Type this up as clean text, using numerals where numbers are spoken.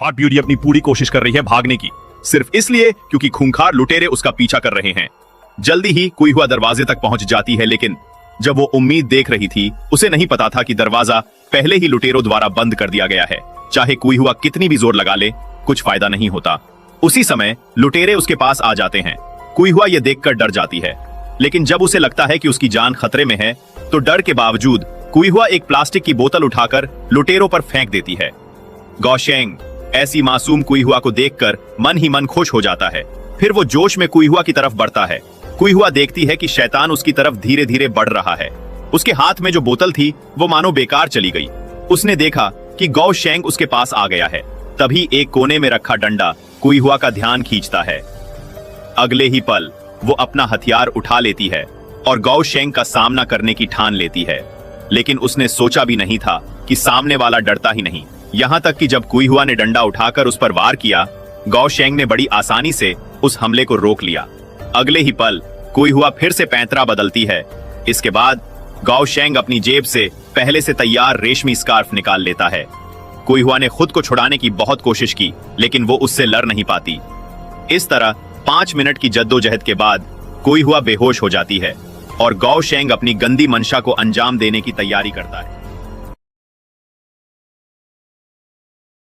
Hot beauty अपनी पूरी कोशिश कर रही है भागने की, सिर्फ इसलिए क्योंकि खूंखार लुटेरे उसका पीछा कर रहे हैं। जल्दी ही कोई हुआ दरवाजे तक पहुंच जाती है, लेकिन जब वो उम्मीद देख रही थी, उसे नहीं पता था कि दरवाजा पहले ही लुटेरों द्वारा बंद कर दिया गया है। चाहे कोई हुआ कितनी भी जोर लगा ले, कुछ फायदा नहीं होता। उसी समय लुटेरे उसके पास आ जाते हैं। कोई हुआ ये देखकर डर जाती है, लेकिन जब उसे लगता है कि उसकी जान खतरे में है, तो डर के बावजूद कोई हुआ एक प्लास्टिक की बोतल उठाकर लुटेरों पर फेंक देती है। गौशेंग ऐसी मासूम कुई हुआ को देखकर मन ही मन खुश हो जाता है। फिर वो जोश में कुई हुआ की तरफ बढ़ता है। कुई हुआ देखती है कि शैतान उसकी तरफ धीरे धीरे बढ़ रहा है। उसके हाथ में जो बोतल थी वो मानो बेकार चली गई। उसने देखा कि गौशेंग उसके पास आ गया है। तभी एक कोने में रखा डंडा कुई हुआ का ध्यान खींचता है। अगले ही पल वो अपना हथियार उठा लेती है और गौशेंग का सामना करने की ठान लेती है। लेकिन उसने सोचा भी नहीं था कि सामने वाला डरता ही नहीं। यहाँ तक कि जब कुई हुआ ने डंडा उठाकर उस पर वार किया, गौशेंग ने बड़ी आसानी से उस हमले को रोक लिया। अगले ही पल कुई हुआ फिर से पैंतरा बदलती है। इसके बाद गौशेंग अपनी जेब से पहले से तैयार रेशमी स्कार्फ निकाल लेता है। कुई हुआ ने खुद को छुड़ाने की बहुत कोशिश की, लेकिन वो उससे लड़ नहीं पाती। इस तरह 5 मिनट की जद्दोजहद के बाद कुई हुआ बेहोश हो जाती है और गौशेंग अपनी गंदी मंशा को अंजाम देने की तैयारी करता है।